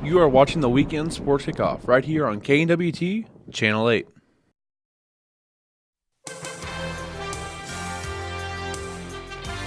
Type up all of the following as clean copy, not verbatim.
You are watching the Weekend Sports Kickoff right here on KNWT, Channel 8.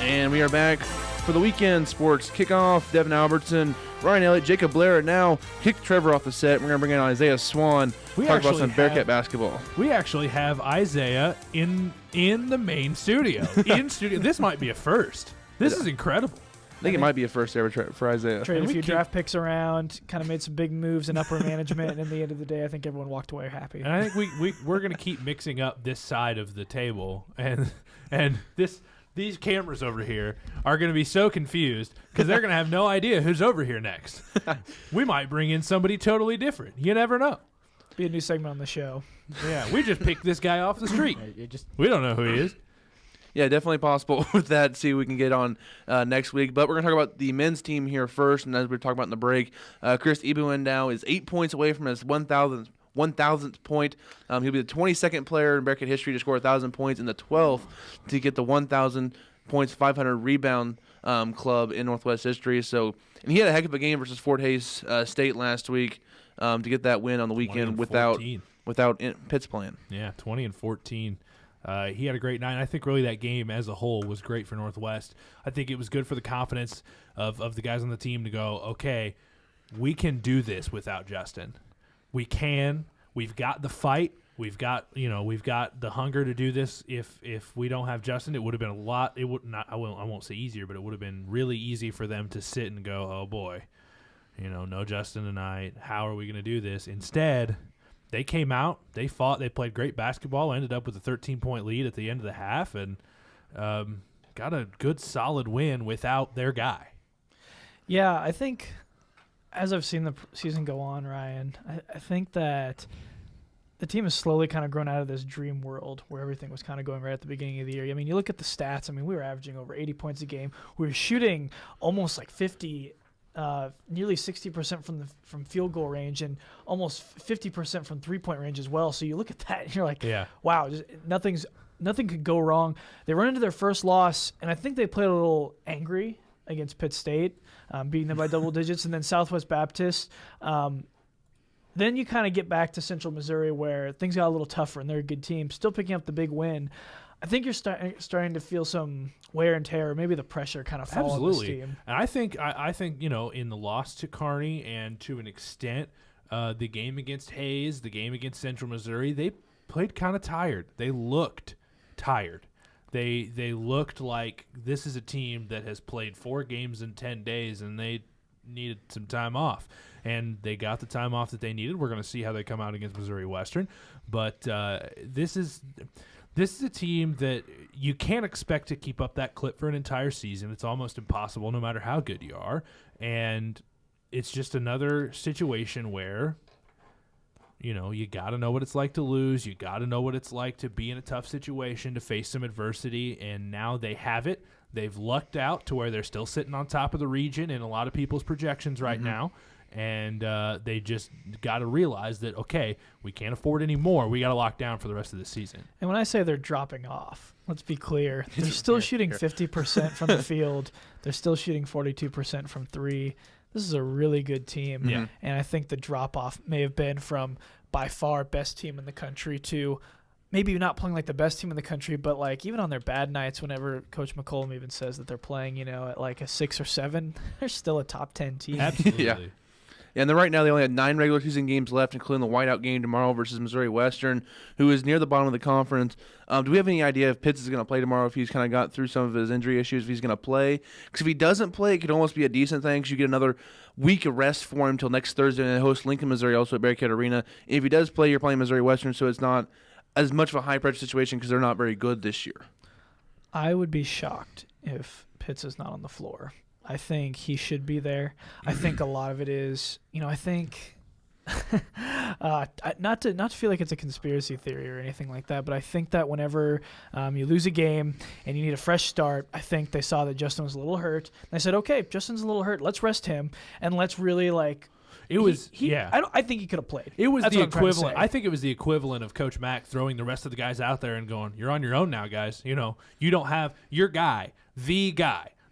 And we are back for the Weekend Sports Kickoff. Devin Albertson, Ryan Elliott, Jacob Blair now kick Trevor off the set. We're going to bring in Isaiah Swan. Talk about some Bearcat basketball. We actually have Isaiah in the main studio. In studio. This might be a first. This is incredible. I think it might be a first ever for Isaiah. Traded a few draft picks around, kind of made some big moves in upper management, and at the end of the day, I think everyone walked away happy. And I think we're going to keep mixing up this side of the table, and these cameras over here are going to be so confused because they're going to have no idea who's over here next. We might bring in somebody totally different. You never know. Be a new segment on the show. Yeah, we just picked this guy off the street. We don't know who he is. Yeah, definitely possible with that. See, we can get on next week. But we're going to talk about the men's team here first. And as we were talking about in the break, Chris Ibuendow is 8 points away from his 1,000th point. He'll be the 22nd player in Bearcat history to score 1,000 points and the 12th to get the 1,000 points, 500 rebound club in Northwest history. So, and he had a heck of a game versus Fort Hays State last week to get that win on the weekend without Pitt's playing. Yeah, 20-14. He had a great night. I think really that game as a whole was great for Northwest. I think it was good for the confidence of the guys on the team to go, okay, we can do this without Justin. We can. We've got the fight. We've got the hunger to do this. If we don't have Justin, it would have been a lot. It would not. I won't say easier, but it would have been really easy for them to sit and go, oh boy, no Justin tonight. How are we going to do this? Instead, they came out, they fought, they played great basketball, ended up with a 13-point lead at the end of the half, and got a good, solid win without their guy. Yeah, I think as I've seen the season go on, Ryan, I think that the team has slowly kind of grown out of this dream world where everything was kind of going right at the beginning of the year. I mean, you look at the stats. I mean, we were averaging over 80 points a game. We were shooting almost like 50 nearly 60% from field goal range and almost 50% from three-point range as well. So you look at that and you're like, wow, nothing could go wrong. They run into their first loss, and I think they played a little angry against Pitt State, beating them by double digits, and then Southwest Baptist. Then you kind of get back to Central Missouri where things got a little tougher, and they're a good team, still picking up the big win. I think you're starting to feel some wear and tear, or maybe the pressure kind of fall on this team. And I think in the loss to Kearney and to an extent the game against Hayes, the game against Central Missouri, they played kind of tired. They looked tired. They looked like this is a team that has played 4 games in 10 days and they needed some time off. And they got the time off that they needed. We're going to see how they come out against Missouri Western. But this is a team that you can't expect to keep up that clip for an entire season. It's almost impossible no matter how good you are. And it's just another situation where, you got to know what it's like to lose. You got to know what it's like to be in a tough situation, to face some adversity. And now they have it. They've lucked out to where they're still sitting on top of the region in a lot of people's projections right now. And they just got to realize that, okay, we can't afford any more. We got to lock down for the rest of the season. And when I say they're dropping off, let's be clear. They're still shooting 50% from the field. They're still shooting 42% from three. This is a really good team. Yeah. And I think the drop-off may have been from by far best team in the country to maybe not playing like the best team in the country, but like even on their bad nights, whenever Coach McCollum even says that they're playing, at like a 6 or 7, they're still a top 10 team. Absolutely. Yeah. And right now they only had 9 regular season games left, including the whiteout game tomorrow versus Missouri Western, who is near the bottom of the conference. Do we have any idea if Pitts is going to play tomorrow, if he's kind of got through some of his injury issues, if he's going to play? Because if he doesn't play, it could almost be a decent thing because you get another week of rest for him until next Thursday, and they host Lincoln, Missouri, also at Bearcat Arena. If he does play, you're playing Missouri Western, so it's not as much of a high-pressure situation because they're not very good this year. I would be shocked if Pitts is not on the floor. I think he should be there. I think a lot of it is, I think not to feel like it's a conspiracy theory or anything like that, but I think that whenever you lose a game and you need a fresh start, I think they saw that Justin was a little hurt. And they said, okay, Justin's a little hurt. Let's rest him and let's really I think he could have played. It was the equivalent. I think it was the equivalent of Coach Mack throwing the rest of the guys out there and going, "You're on your own now, guys. You don't have your guy,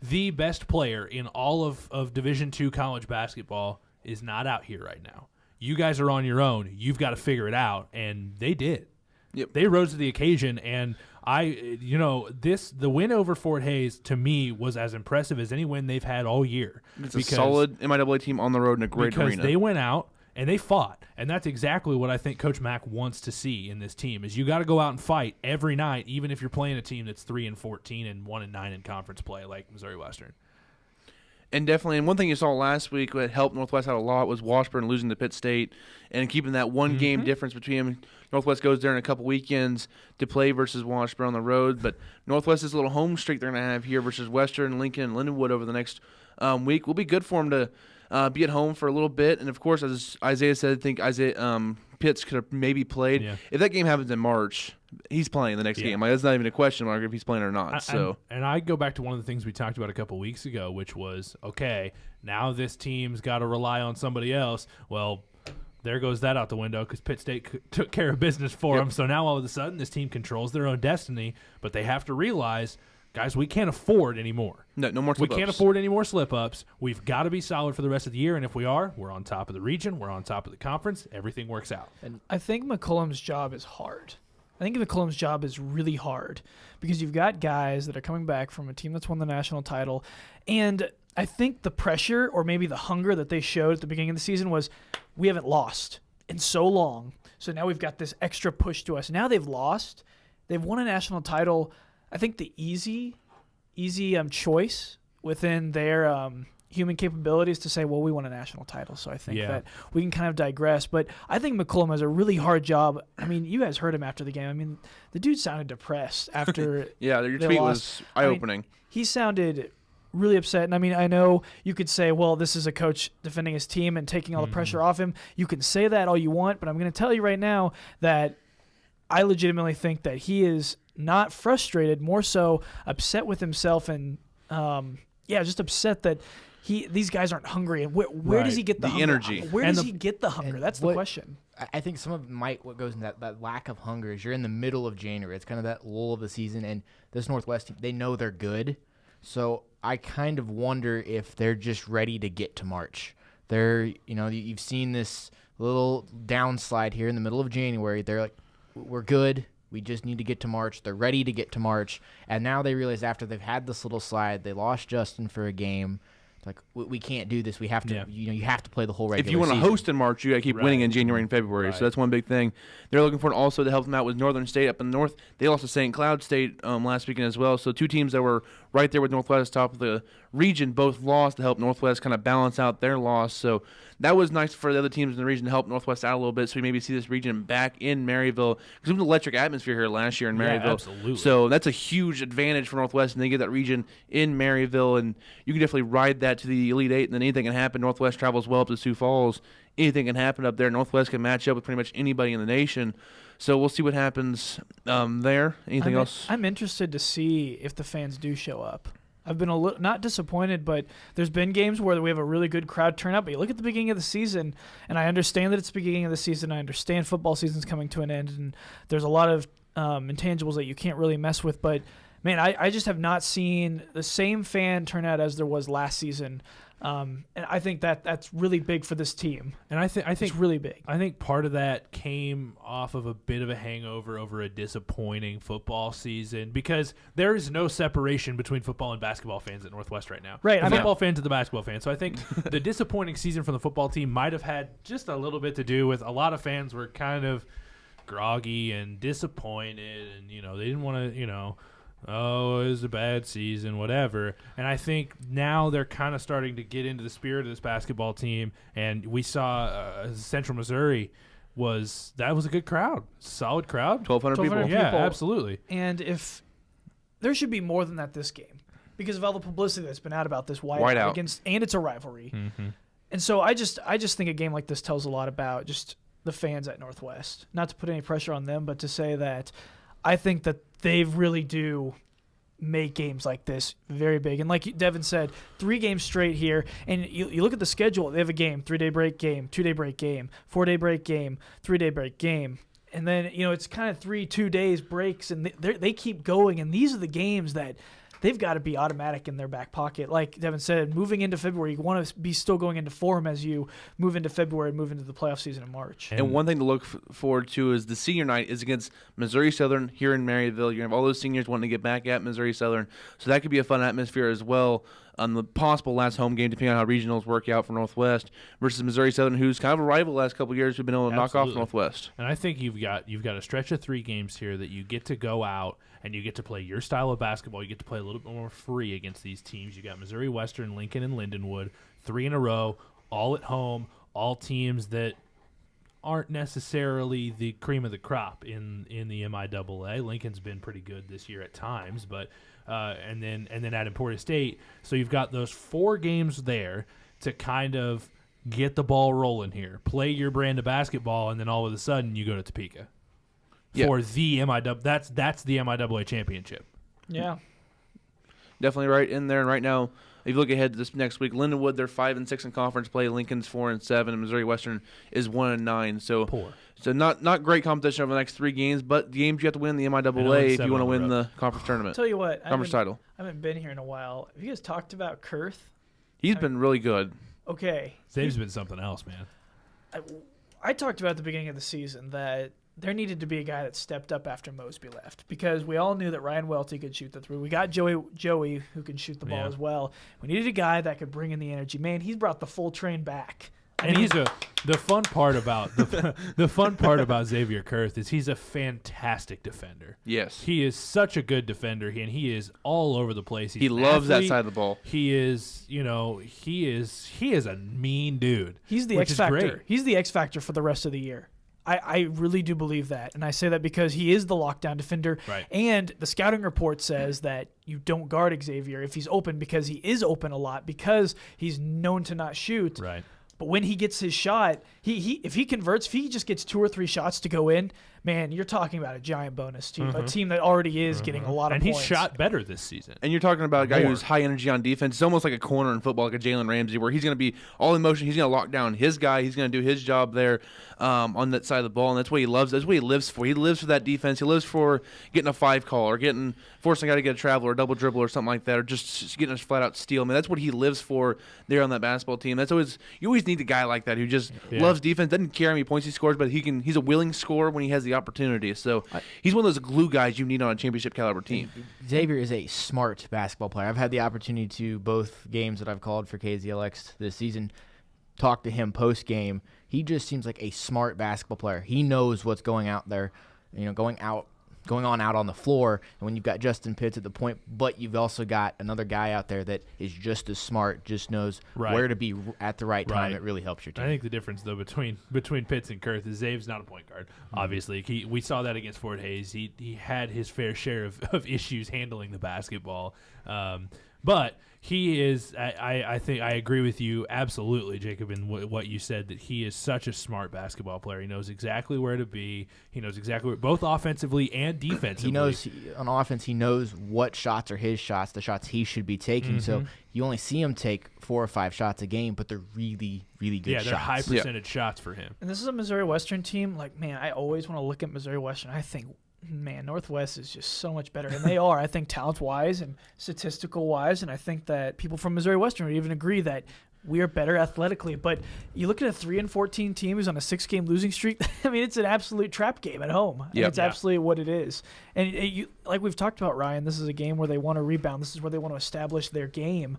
the best player in all of Division II college basketball is not out here right now. You guys are on your own. You've got to figure it out, and they did. Yep. They rose to the occasion, and the win over Fort Hays to me was as impressive as any win they've had all year. It's a solid MIAA team on the road in a great arena. Because they went out and they fought, and that's exactly what I think Coach Mack wants to see in this team. Is you got to go out and fight every night, even if you're playing a team that's 3-14 and 1-9 in conference play like Missouri Western. And definitely, and one thing you saw last week that helped Northwest out a lot was Washburn losing to Pitt State and keeping that one-game difference between them. Northwest goes there in a couple weekends to play versus Washburn on the road, but Northwest is a little home streak they're going to have here versus Western, Lincoln, and Lindenwood over the next week. Will be good for them to be at home for a little bit. And, of course, as Isaiah said, I think Pitts could have maybe played. Yeah. If that game happens in March, he's playing the next game. Like, that's not even a question mark if he's playing or not. And I go back to one of the things we talked about a couple weeks ago, which was, okay, now this team's got to rely on somebody else. Well, there goes that out the window because Pitt State took care of business for them. So now all of a sudden this team controls their own destiny, but they have to realize, guys, we can't afford anymore. No more slip-ups. We can't afford any more slip-ups. We've got to be solid for the rest of the year, and if we are, we're on top of the region, we're on top of the conference, everything works out. And I think McCollum's job is hard. I think McCollum's job is really hard because you've got guys that are coming back from a team that's won the national title, and I think the pressure or maybe the hunger that they showed at the beginning of the season was, we haven't lost in so long, so now we've got this extra push to us. Now they've lost. They've won a national title. I think the easy choice within their human capabilities to say, well, we won a national title, so I think that we can kind of digress. But I think McCollum has a really hard job. I mean, you guys heard him after the game. I mean, the dude sounded depressed after your tweet was eye-opening. He sounded really upset. And, I mean, I know you could say, well, this is a coach defending his team and taking all the pressure off him. You can say that all you want, but I'm going to tell you right now that I legitimately think that he is not frustrated, more so upset with himself and, just upset that these guys aren't hungry. And where does he get the energy? Where does he get the hunger? That's the question. I think some of what goes in that lack of hunger is you're in the middle of January. It's kind of that lull of the season, and this Northwest team, they know they're good. So I kind of wonder if they're just ready to get to March. You've seen this little downslide here in the middle of January. They're like, we're good. We just need to get to March. They're ready to get to March. And now they realize after they've had this little slide, they lost Justin for a game. It's like, we can't do this. We have to, you have to play the whole regular season. If you want to host in March, you got to keep winning in January and February. So that's one big thing. They're looking for also to help them out with Northern State up in the north. They lost to St. Cloud State last weekend as well. So two teams that were right there with Northwest, top of the region, both lost to help Northwest kind of balance out their loss. So that was nice for the other teams in the region to help Northwest out a little bit, so we maybe see this region back in Maryville. Because it was an electric atmosphere here last year in Maryville. Absolutely. So that's a huge advantage for Northwest, and they get that region in Maryville, and you can definitely ride that to the Elite Eight, and then anything can happen. Northwest travels well up to Sioux Falls. Anything can happen up there. Northwest can match up with pretty much anybody in the nation. So we'll see what happens there. Anything else? I'm interested to see if the fans do show up. I've been a little not disappointed, but there's been games where we have a really good crowd turnout. But you look at the beginning of the season, and I understand that it's the beginning of the season. I understand football season's coming to an end, and there's a lot of intangibles that you can't really mess with. But, man, I just have not seen the same fan turnout as there was last season. And I think that's really big for this team. And I think it's really big. I think part of that came off of a bit of a hangover over a disappointing football season because there is no separation between football and basketball fans at Northwest right now. Right. The football fans and the basketball fans. So I think the disappointing season from the football team might have had just a little bit to do with a lot of fans were kind of groggy and disappointed, and they didn't want to oh, it was a bad season, whatever. And I think now they're kind of starting to get into the spirit of this basketball team. And we saw Central Missouri was a good crowd, solid crowd, 1,200 people. Yeah, absolutely. And if there should be more than that this game because of all the publicity that's been out about this whiteout against, and it's a rivalry. Mm-hmm. And so I just think a game like this tells a lot about just the fans at Northwest. Not to put any pressure on them, but to say that I think that they really do make games like this very big. And like Devin said, 3 games straight here. And you look at the schedule. They have a game, 3-day break game, 2-day break game, 4-day break game, 3-day break game. And then, it's kind of 2 days breaks, and they keep going. And these are the games that they've got to be automatic in their back pocket. Like Devin said, moving into February, you want to be still going into form as you move into February and move into the playoff season in March. And one thing to look forward to is the senior night is against Missouri Southern here in Maryville. You're going to have all those seniors wanting to get back at Missouri Southern. So that could be a fun atmosphere as well on the possible last home game, depending on how regionals work out for Northwest versus Missouri Southern, who's kind of a rival the last couple of years who've been able to knock off Northwest. And I think you've got a stretch of 3 games here that you get to go out and you get to play your style of basketball. You get to play a little bit more free against these teams. You got Missouri Western, Lincoln, and Lindenwood, 3 in a row, all at home, all teams that aren't necessarily the cream of the crop in the MIAA. Lincoln's been pretty good this year at times, but and then at Emporia State. So you've got those 4 games there to kind of get the ball rolling here, play your brand of basketball, and then all of a sudden you go to Topeka for the MIAA. That's the MIAA championship. Yeah, definitely right in there. And right now, if you look ahead to this next week, Lindenwood, they're 5-6 in conference play. Lincoln's 4-7, and Missouri Western is 1-9. So poor. So not great competition over the next 3 games, but games you have to win in the MIAA if you want to win the conference tournament. I'll tell you what, conference title. I haven't been here in a while. Have you guys talked about Kurth? He's been really good. Okay. Zave's been something else, man. I talked about at the beginning of the season that there needed to be a guy that stepped up after Mosby left, because we all knew that Ryan Welty could shoot the 3. We got Joey who can shoot the ball as well. We needed a guy that could bring in the energy. Man, he's brought the full train back. And the fun part about the fun part about Xavier Kurth is he's a fantastic defender. Yes, he is such a good defender, and he is all over the place. He loves that side of the ball. He is, he is a mean dude. He's the X factor. He's the X factor for the rest of the year. I really do believe that, and I say that because he is the lockdown defender. Right. And the scouting report says that you don't guard Xavier if he's open, because he is open a lot, because he's known to not shoot. Right. But when he gets his shot, if he converts, if he just gets 2 or 3 shots to go in, man, you're talking about a giant bonus to a team that already is getting a lot of points. And he shot better this season. And you're talking about a guy who's high energy on defense. It's almost like a corner in football, like a Jalen Ramsey, where he's going to be all in motion. He's going to lock down his guy. He's going to do his job there on that side of the ball, and that's what he loves. That's what he lives for. He lives for that defense. He lives for getting a 5 call or forcing a guy to get a travel or a double dribble or something like that, or just getting a flat-out steal. I mean, that's what he lives for there on that basketball team. You always need a guy like that who just loves defense, doesn't care how many points he scores, but he's a willing scorer when he has the opportunity. So he's one of those glue guys you need on a championship caliber team. Xavier is a smart basketball player. I've had the opportunity to, both games that I've called for KZLX this season, talk to him post game. He just seems like a smart basketball player. He knows what's going out there, going on out on the floor. And when you've got Justin Pitts at the point, but you've also got another guy out there that is just as smart, just knows where to be at the right time. It really helps your team. I think the difference, though, between Pitts and Kurth is Zave's not a point guard. Obviously, we saw that against Fort Hays. He had his fair share of issues handling the basketball, but he is. I think I agree with you absolutely, Jacob, in what you said, that he is such a smart basketball player. He knows exactly where to be. He knows exactly both offensively and defensively. He knows on offense. He knows what shots are his shots, the shots he should be taking. So you only see him take 4 or 5 shots a game, but they're really, really good shots. Yeah, they're high percentage shots for him. And this is a Missouri Western team. Like, man, I always want to look at Missouri Western. I think, man, Northwest is just so much better. And they are, I think, talent-wise and statistical-wise. And I think that people from Missouri Western would even agree that we are better athletically. But you look at a 3-14 team who's on a 6-game losing streak. I mean, it's an absolute trap game at home. And it's absolutely what it is. And like we've talked about, Ryan, this is a game where they want to rebound. This is where they want to establish their game.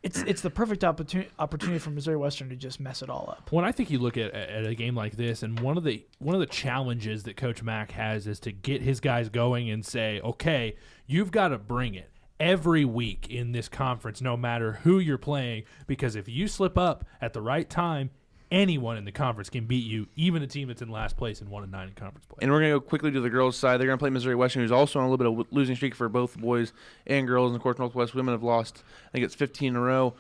It's the perfect opportunity for Missouri Western to just mess it all up. When I think you look at a game like this, and one of the challenges that Coach Mack has is to get his guys going and say, okay, you've got to bring it every week in this conference, no matter who you're playing, because if you slip up at the right time, anyone in the conference can beat you, even a team that's in last place and 1-9 in conference play. And we're going to go quickly to the girls' side. They're going to play Missouri Western, who's also on a little bit of losing streak for both boys and girls. And, of course, Northwest women have lost, I think it's 15 in a row.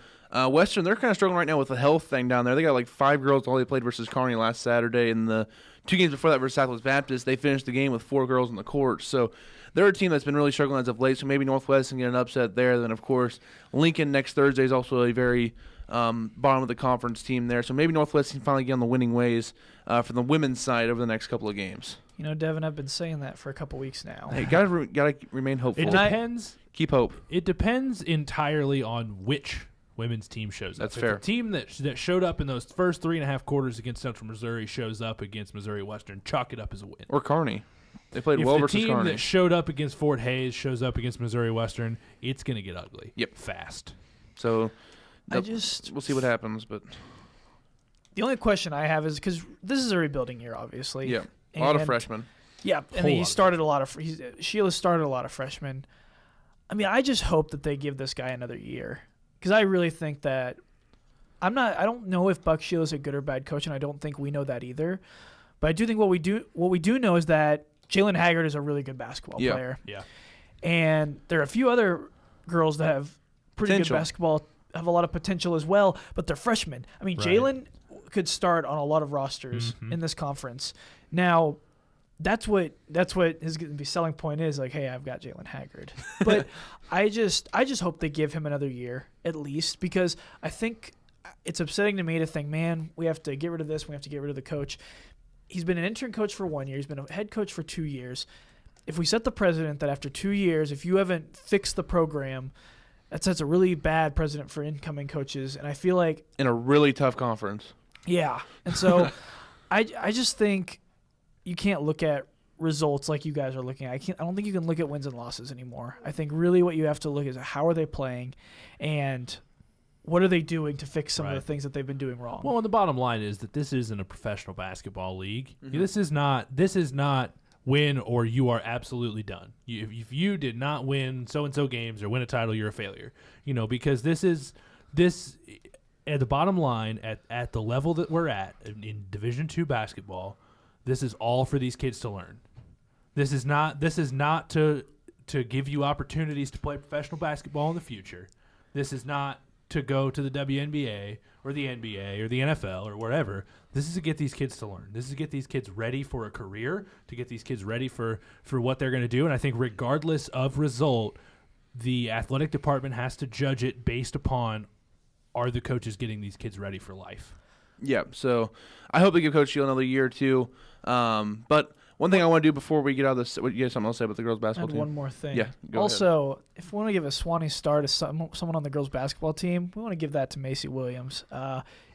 Western, they're kind of struggling right now with the health thing down there. They got like 5 girls all they played versus Kearney last Saturday. And the 2 games before that versus Southwest Baptist, they finished the game with 4 girls on the court. So they're a team that's been really struggling as of late. So maybe Northwest can get an upset there. Then, of course, Lincoln next Thursday is also a very bottom of the conference team there. So maybe Northwest can finally get on the winning ways for the women's side over the next couple of games. You know, Devin, I've been saying that for a couple weeks now. Hey, gotta remain hopeful. It depends. Keep hope. It depends entirely on which women's team shows up. That's if fair. the team that showed up in those first 3.5 quarters against Central Missouri shows up against Missouri Western, chalk it up as a win. Or Kearney. They played If well the versus team Kearney. that showed up against Fort Hays shows up against Missouri Western, it's going to get ugly. Yep. Fast. So we'll see what happens. But the only question I have is because this is a rebuilding year, obviously. yeah, a lot of And- freshmen. Yeah, and then Sheila started a lot of freshmen. I mean, I just hope that they give this guy another year because I really think that I don't know if Buck Sheila's a good or bad coach, and I don't think we know that either. But I do think what we do know is that Jalen Haggard is a really good basketball player. Yeah. And there are a few other girls that have pretty Potential. good basketball, have a lot of potential as well, but they're freshmen. I mean, Right. Jalen could start on a lot of rosters in this conference. Now, that's what his going to be selling point is, like, hey, I've got Jalen Haggard. But I just hope they give him another year at least, because I think it's upsetting to me to think, man, we have to get rid of this, we have to get rid of the coach. He's been an intern coach for 1 year, he's been a head coach for 2 years. If we set the precedent that after 2 years, if you haven't fixed the program, that sets a really bad precedent for incoming coaches. And I feel like In a really tough conference. yeah. And so I just think you can't look at results like you guys are looking at. I don't think you can look at wins and losses anymore. I think really what you have to look is how are they playing and what are they doing to fix some of the things that they've been doing wrong. Well, and the bottom line is that this isn't a professional basketball league. Mm-hmm. This is not win or you are absolutely done. If you did not win so-and-so games or win a title, you're a failure. Because this at the bottom line at the level that we're at in Division II basketball, this is all for these kids to learn. This is not to give you opportunities to play professional basketball in the future. This is not to go to the WNBA or the NBA or the NFL or wherever. This is to get these kids to learn. This is to get these kids ready for a career, to get these kids ready for what they're going to do. And I think regardless of result, the athletic department has to judge it based upon, are the coaches getting these kids ready for life? Yeah, so I hope they give Coach Shield another year or two. But one thing I want to do before we get out of this, you have something else to say about the girls' I basketball have team? one more thing. Yeah, go also, if we want to give a Swanee star to someone on the girls' basketball team, we want to give that to Macy Williams.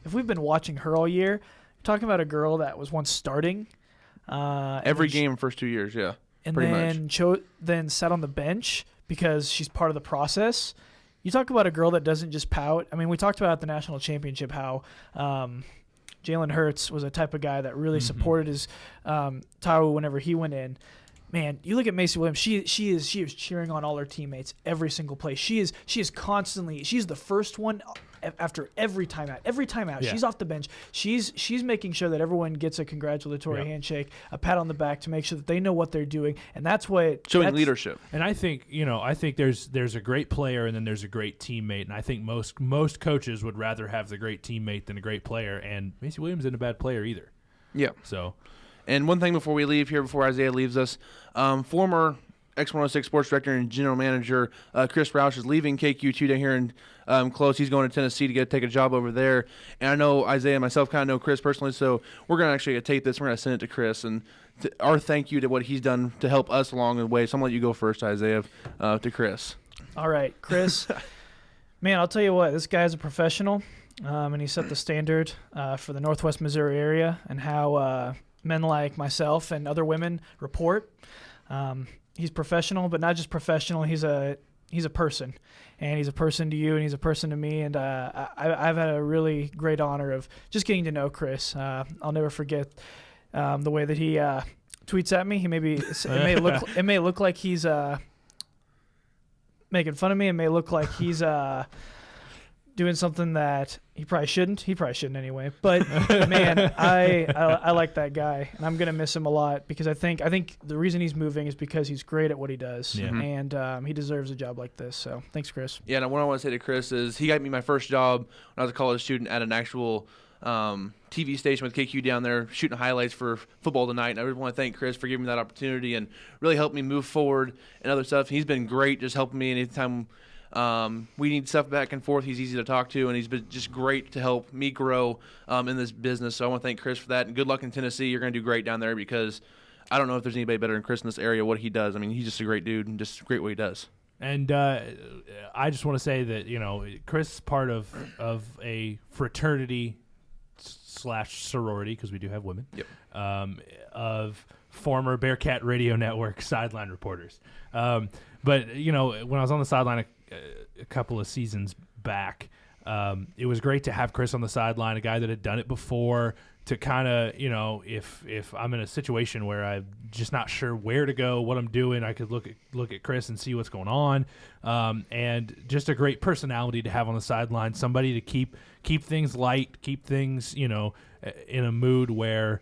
If we've been watching her all year, we're talking about a girl that was once starting. Every game first 2 years, yeah. And pretty then then sat on the bench because she's part of the process. You talk about a girl that doesn't just pout. I mean, we talked about at the national championship how Jalen Hurts was a type of guy that really supported his Taiwo whenever he went in. Man, you look at Macy Williams. She is cheering on all her teammates every single play. She is constantly. She's the first one after every timeout. Every timeout, she's off the bench. She's making sure that everyone gets a congratulatory handshake, a pat on the back to make sure that they know what they're doing, and that's showing leadership. And I think there's a great player and then there's a great teammate, and I think most coaches would rather have the great teammate than a great player, and Macy Williams isn't a bad player either. Yeah. So. And one thing before we leave here, before Isaiah leaves us, former X106 sports director and general manager Chris Roush is leaving KQT down here in close. He's going to Tennessee to take a job over there. And I know Isaiah and myself kind of know Chris personally, so we're going to actually tape this. We're going to send it to Chris. And our thank you to what he's done to help us along the way. So I'm going to let you go first, Isaiah, to Chris. All right, Chris. Man, I'll tell you what, this guy's a professional, and he set the standard for the Northwest Missouri area and how men like myself and other women report. He's professional, but not just professional. He's a person, and he's a person to you, and he's a person to me. And I've had a really great honor of just getting to know Chris. I'll never forget the way that he tweets at me. It may look like he's making fun of me. It may look like he's doing something that he probably shouldn't. He probably shouldn't anyway. But man, I like that guy, and I'm gonna miss him a lot because I think the reason he's moving is because he's great at what he does, and he deserves a job like this. So thanks, Chris. Yeah, and what I want to say to Chris is he got me my first job when I was a college student at an actual TV station with KQ down there shooting highlights for Football Tonight. And I really want to thank Chris for giving me that opportunity and really helped me move forward and other stuff. He's been great just helping me anytime we need stuff back and forth. He's easy to talk to, and he's been just great to help me grow in this business. So I want to thank Chris for that, and good luck in Tennessee. You're going to do great down there because I don't know if there's anybody better than Chris in this area. What he does, I mean, he's just a great dude and just great what he does. And I just want to say that Chris is part of a fraternity / sorority, because we do have women. Yep. Of former Bearcat Radio Network sideline reporters. But when I was on the sideline a couple of seasons back, it was great to have Chris on the sideline, a guy that had done it before, to kind of, if I'm in a situation where I'm just not sure where to go, what I'm doing, I could look at Chris and see what's going on. And just a great personality to have on the sideline, somebody to keep things light, keep things, in a mood where,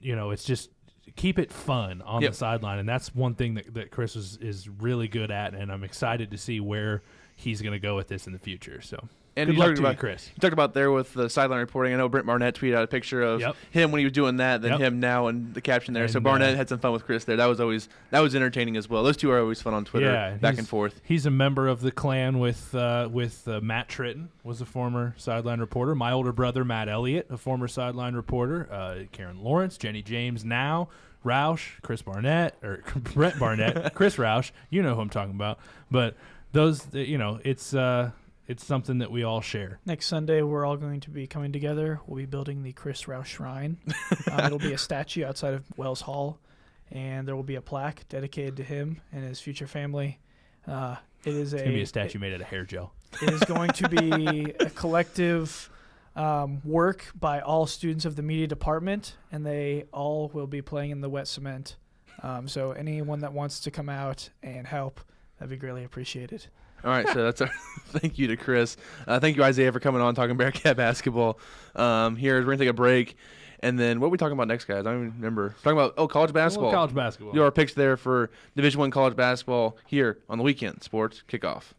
it's just keep it fun on the sideline. And that's one thing that Chris is really good at, and I'm excited to see where he's going to go with this in the future. So. And good you luck talked to you, about Chris. You talked about there with the sideline reporting. I know Brent Barnett tweeted out a picture of him when he was doing that, then him now, and the caption there. And, so Barnett had some fun with Chris there. That was entertaining as well. Those two are always fun on Twitter, back and forth. He's a member of the clan with Matt Tritton, was a former sideline reporter. My older brother Matt Elliott, a former sideline reporter. Karen Lawrence, Jenny James now. Roush, Brent Barnett, Chris Roush. You know who I'm talking about. But those, it's something that we all share. Next Sunday, we're all going to be coming together. We'll be building the Chris Roush Shrine. It'll be a statue outside of Wells Hall, and there will be a plaque dedicated to him and his future family. It's going to be a statue made out of hair gel. It is going to be a collective work by all students of the media department, and they all will be playing in the wet cement. So anyone that wants to come out and help, that'd be greatly appreciated. All right, so that's our thank you to Chris. Thank you, Isaiah, for coming on talking Bearcat basketball. Here, we're going to take a break. And then what are we talking about next, guys? I don't even remember. Talking about, college basketball. College basketball. Do our picks there for Division I college basketball here on the Weekend Sports Kickoff.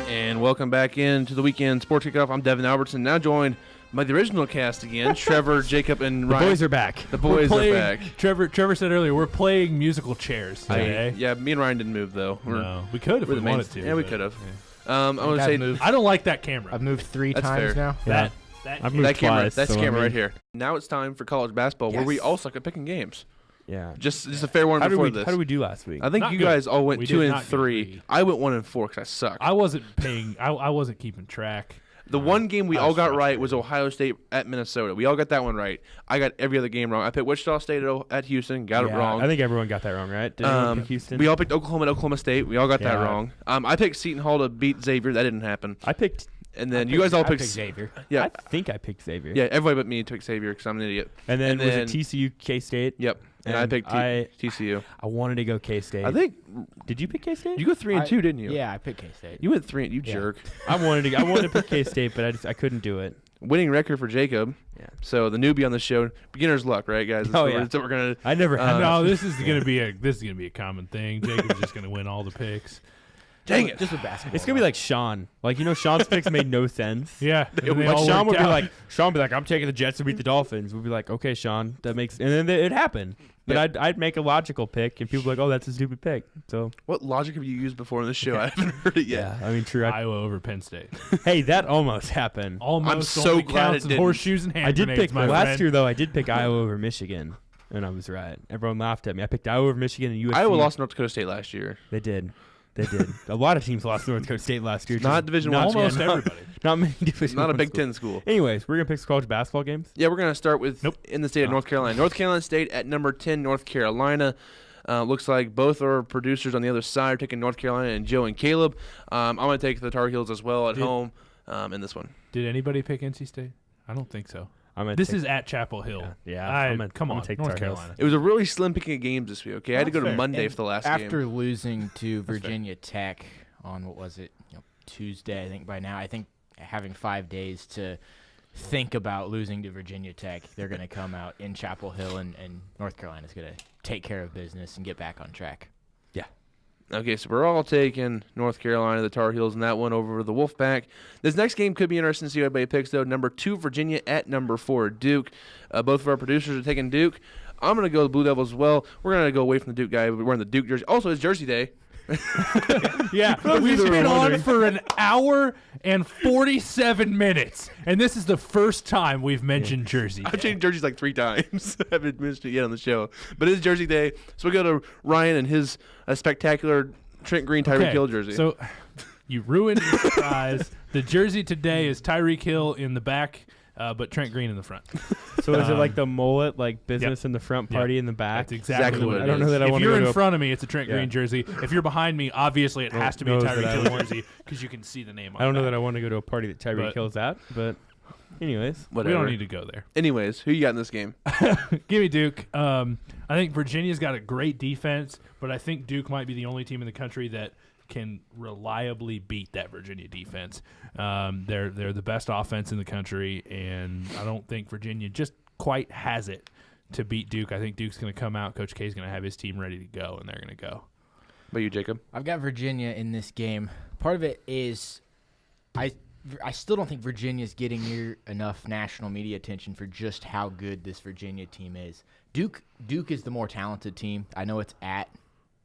And welcome back into the Weekend Sports Kickoff. I'm Devin Albertson, now joined by the original cast again, Trevor, Jacob, and Ryan. The boys are back. The boys are back. Trevor said earlier, we're playing musical chairs today. Me and Ryan didn't move, though. No, we could if we wanted to. Yeah, we could have. Yeah. I want to say I don't like that camera. I've moved 3 That's times fair. now. Yeah. I've moved twice. That's so camera right here. Now it's time for college basketball, where we all suck at picking games. Yeah. Just a fair warning before this. How did we do last week? I think Not you good. guys all went We 2 did and not 3. good. I went 1 and 4 because I suck. I wasn't paying. I wasn't keeping track. The one game we I all was got right frustrated. was Ohio State at Minnesota. We all got that one right. I got every other game wrong. I picked Wichita State at Houston. Got it wrong. I think everyone got that wrong, right? Did anyone pick Houston? We all picked Oklahoma at Oklahoma State. We all got that Yeah. wrong. I picked Seton Hall to beat Xavier. That didn't happen. I picked. And then you guys all I picked Xavier. Yeah, I think I picked Xavier. yeah. Everybody but me took Xavier because I'm an idiot. And then was then- it TCU, K-State? Yep. And I And picked TCU. I wanted to go K-State. I think Did you pick K-State? you go 3 and 2, didn't you? Yeah, I picked K-State. You went 3. You Yeah. jerk. I wanted to pick K-State, but I couldn't do it. Winning record for Jacob. Yeah. So the newbie on the show, beginner's luck, right, guys? That's what we're gonna. I never had No, this is gonna be a common thing. Jacob's just gonna win all the picks. Dang it! Just with basketball. It's gonna be like Sean. Sean's picks made no sense. Yeah, and they all Sean would worked be out. like, I'm taking the Jets to beat the Dolphins. We'd be like, okay, Sean, that makes, and then it happened. But I'd make a logical pick, and people would be like, oh, that's a stupid pick. So What logic have you used before on this show? I haven't heard it yet. I mean, true. Iowa over Penn State. Hey, that almost happened. Almost. I'm so only glad counts it in didn't. horseshoes and hand I did grenades, pick my last friend. year though. I did pick Iowa over Michigan, and I was right. Everyone laughed at me. I picked Iowa over Michigan and USC. Iowa lost North Dakota State last year. They did. A lot of teams lost North Dakota State last year. Not Division I. Almost Yeah, everybody. Not many Division Not a I Big schools. Ten school. Anyways, we're gonna pick some college basketball games. Yeah, we're gonna start with Nope. in the state of North Carolina. North Carolina State at number 10. North Carolina. Looks like both our producers on the other side are taking North Carolina, and Joe and Caleb. I'm gonna take the Tar Heels as well at home in this one. Did anybody pick NC State? I don't think so. I'm gonna This take- is at Chapel Hill. Yeah. Come I'm on, gonna take North Tar Heels. Carolina. It was a really slim picking of games this week. Okay, I had to go That's to fair. Monday And for the last after game. losing to Virginia Tech on Tuesday, I think by now, I think having 5 days to think about losing to Virginia Tech, they're going to come out in Chapel Hill, and North Carolina's going to take care of business and get back on track. Okay, so we're all taking North Carolina, the Tar Heels, and that one over the Wolfpack. This next game could be interesting to see what everybody picks, though. Number 2, Virginia at number 4, Duke. Both of our producers are taking Duke. I'm going to go the Blue Devils as well. We're going to go away from the Duke guy. We're wearing the Duke jersey. Also, it's Jersey Day. Yeah, we've been on for an hour and 47 minutes, and this is the first time we've mentioned Jersey Day. I've changed jerseys like 3 times. I haven't mentioned it yet on the show. But it is Jersey Day. So we go to Ryan and his spectacular Trent Green Tyreek Hill jersey. So you ruined your surprise. The jersey today is Tyreek Hill in the back, but Trent Green in the front. So is it like the mullet, like business in the front, party in the back? That's exactly what it is. I don't know that I want If to you're go in front of me, it's a Trent Green jersey. If you're behind me, obviously it has to be a Tyreek Hill jersey because you can see the name on it. I don't know that I want to go to a party that Tyreek Hill's at, but anyways. Whatever. We don't need to go there. Anyways, who you got in this game? Give me Duke. I think Virginia's got a great defense, but I think Duke might be the only team in the country that can reliably beat that Virginia defense. They're the best offense in the country, and I don't think Virginia just quite has it to beat Duke. I think Duke's going to come out. Coach K's going to have his team ready to go, and they're going to go. What about you, Jacob? I've got Virginia in this game. Part of it is I still don't think Virginia's getting near enough national media attention for just how good this Virginia team is. Duke is the more talented team. I know it's at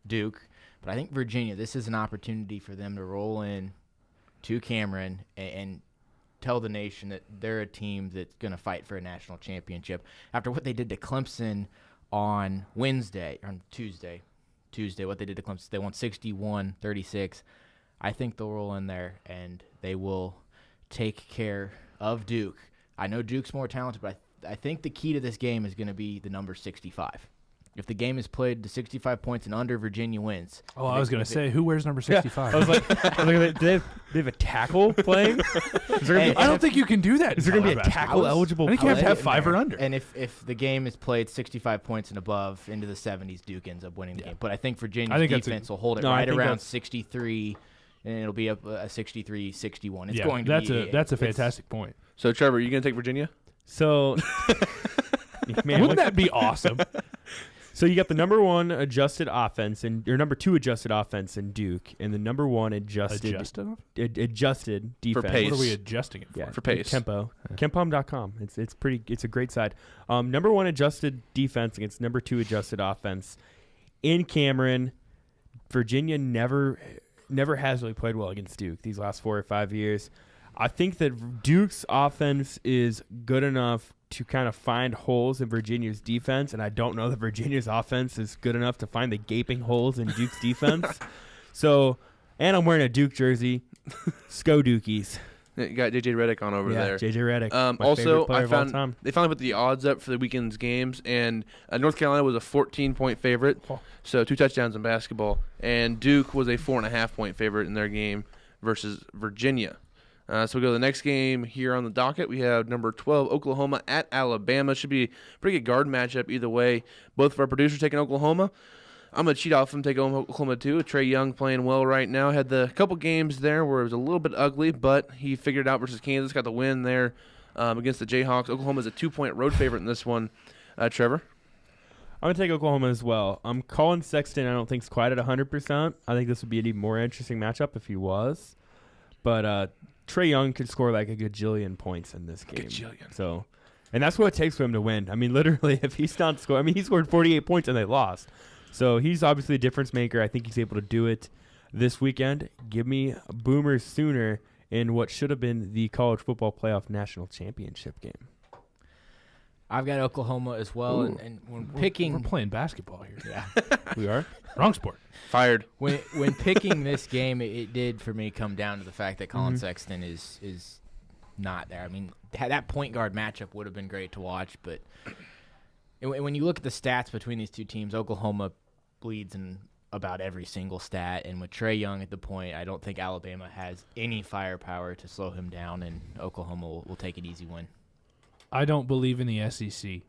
Duke, but I think Virginia, this is an opportunity for them to roll in to Cameron and tell the nation that they're a team that's going to fight for a national championship. After what they did to Clemson on Tuesday, what they did to Clemson, they won 61-36. I think they'll roll in there and they will take care of Duke. I know Duke's more talented, but I think the key to this game is going to be the number 65. If the game is played to 65 points and under, Virginia wins. Oh, I was going to say, who wears number 65? I was like, do they have a tackle playing? I don't think you can do that. Is there going to be a tackle eligible? I think you have to have 5 or under. And if the game is played 65 points and above into the 70s, Duke ends up winning the game. But I think Virginia's defense will hold it right around 63, and it'll be a 63-61. It's going to be. That's a fantastic point. So, Trevor, are you going to take Virginia? So, man, wouldn't that be awesome? So you got the number 1 adjusted offense and your number 2 adjusted offense in Duke, and the number 1 adjusted defense. For pace. What are we adjusting it for? Yeah, for pace. Tempo. KenPom.com. It's a great side. Number 1 adjusted defense against number 2 adjusted offense in Cameron. Virginia never has really played well against Duke these last 4 or 5 years. I think that Duke's offense is good enough to kind of find holes in Virginia's defense, and I don't know that Virginia's offense is good enough to find the gaping holes in Duke's defense. So, and I'm wearing a Duke jersey. Sko Dukies. You got J.J. Redick on over there. J.J. Redick. Also, I found they finally put the odds up for the weekend's games, and North Carolina was a 14-point favorite, so 2 touchdowns in basketball, and Duke was a 4.5-point favorite in their game versus Virginia. So we go to the next game here on the docket. We have number 12, Oklahoma at Alabama. Should be a pretty good guard matchup either way. Both of our producers taking Oklahoma. I'm going to cheat off them, take Oklahoma too. Trey Young playing well right now. Had the couple games there where it was a little bit ugly, but he figured it out versus Kansas. Got the win there against the Jayhawks. Oklahoma's a 2-point road favorite in this one. Trevor? I'm going to take Oklahoma as well. Colin Sexton I don't think is quite at 100%. I think this would be an even more interesting matchup if he was. But Trey Young could score like a gajillion points in this game. So, and that's what it takes for him to win. I mean, literally, if he's not scoring, he scored 48 points and they lost. So he's obviously a difference maker. I think he's able to do it this weekend. Give me Boomers Sooner in what should have been the college football playoff national championship game. I've got Oklahoma as well, and when picking, we're playing basketball here. Yeah, we are. Wrong sport. Fired. When picking this game, it did for me come down to the fact that Colin Sexton is not there. I mean, that point guard matchup would have been great to watch, but when you look at the stats between these two teams, Oklahoma bleeds in about every single stat, and with Trey Young at the point, I don't think Alabama has any firepower to slow him down, and Oklahoma will take an easy win. I don't believe in the SEC.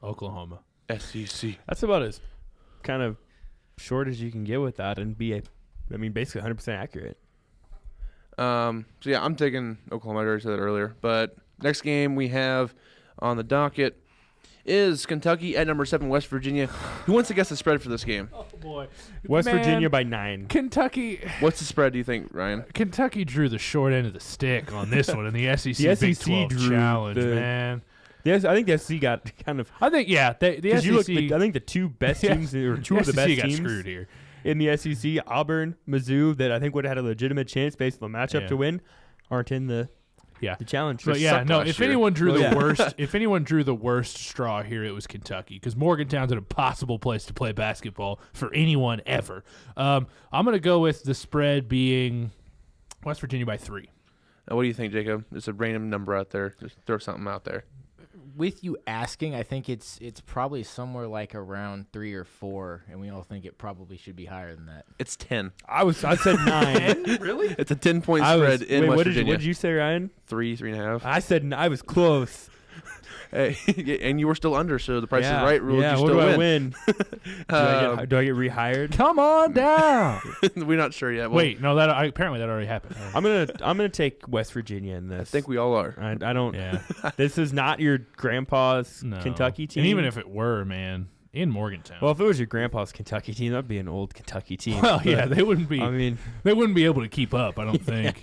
Oklahoma. SEC. That's about as kind of short as you can get with that and be basically 100% accurate. So yeah, I'm taking Oklahoma. I already said that earlier. But next game we have on the docket is Kentucky at number 7, West Virginia. Who wants to guess the spread for this game? Oh boy, West Virginia by 9. Kentucky. What's the spread? Do you think, Ryan? Kentucky drew the short end of the stick on this one in the SEC. The Big SEC 12 drew challenge, the- man. Yes, I think the SEC got kind of. I think the SEC. I think the two best teams or two of the best got teams. screwed here. in the SEC, Auburn, Mizzou, that I think would have had a legitimate chance based on the matchup to win, aren't in the challenge. So if year. anyone drew if anyone drew the worst straw here, it was Kentucky, because Morgantown's an impossible place to play basketball for anyone ever. I'm going to go with the spread being West Virginia by 3. What do you think, Jacob? It's a random number out there. Just throw something out there. With you asking, I think it's probably somewhere like around 3 or 4, and we all think it probably should be higher than that. It's 10. I said 9. Really? It's a 10-point spread in West Virginia. What did you say, Ryan? 3.5. I said I was close. Hey, and you were still under, so the Price is Right rule. Yeah, you what still do I win. Do I get rehired? Come on down. We're not sure yet. Well, Wait, no, apparently that already happened. I'm gonna take West Virginia in this. I think we all are. I don't. Yeah. This is not your grandpa's No. Kentucky team. And even if it were, man, in Morgantown. Well, if it was your grandpa's Kentucky team, that'd be an old Kentucky team. Well, yeah, they wouldn't be. I mean, they wouldn't be able to keep up. I don't think.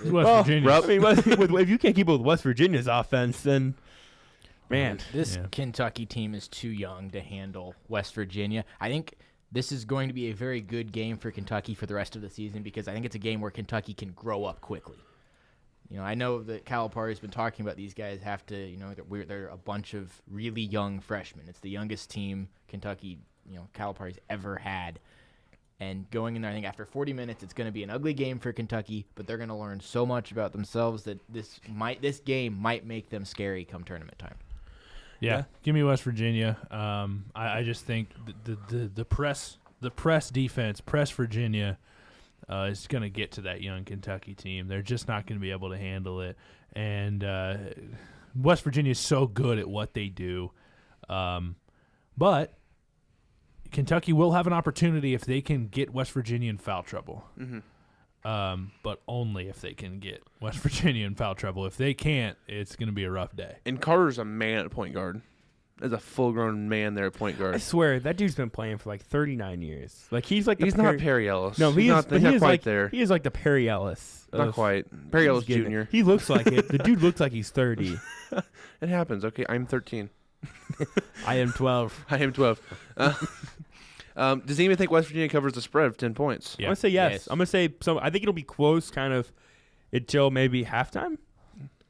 It's West Virginia. I mean, if you can't keep up with West Virginia's offense, then man, This Kentucky team is too young to handle West Virginia. I think this is going to be a very good game for Kentucky for the rest of the season, because I think it's a game where Kentucky can grow up quickly. I know that Calipari's been talking about these guys have to, they're a bunch of really young freshmen. It's the youngest team Kentucky, Calipari's ever had. And going in there, I think after 40 minutes, it's going to be an ugly game for Kentucky, but they're going to learn so much about themselves that this game might make them scary come tournament time. Yeah, give me West Virginia. I just think the press defense, press Virginia, is going to get to that young Kentucky team. They're just not going to be able to handle it. And West Virginia is so good at what they do. But Kentucky will have an opportunity if they can get West Virginia in foul trouble. Mm-hmm. But only if they can get West Virginia in foul trouble. If they can't, it's going to be a rough day. And Carter's a man at point guard. There's a full-grown man there at point guard. I swear that dude's been playing for like 39 years. Like he's like He's not Perry Ellis. No, he's not quite like, there. He is like the Perry Ellis. Not quite. Perry Ellis Jr. He looks like it. The dude looks like he's 30. It happens. Okay, I'm 13. I am 12. I am 12. Does anyone think West Virginia covers the spread of 10 points? I'm gonna say yes. I'm gonna say so. I think it'll be close, kind of, until maybe halftime.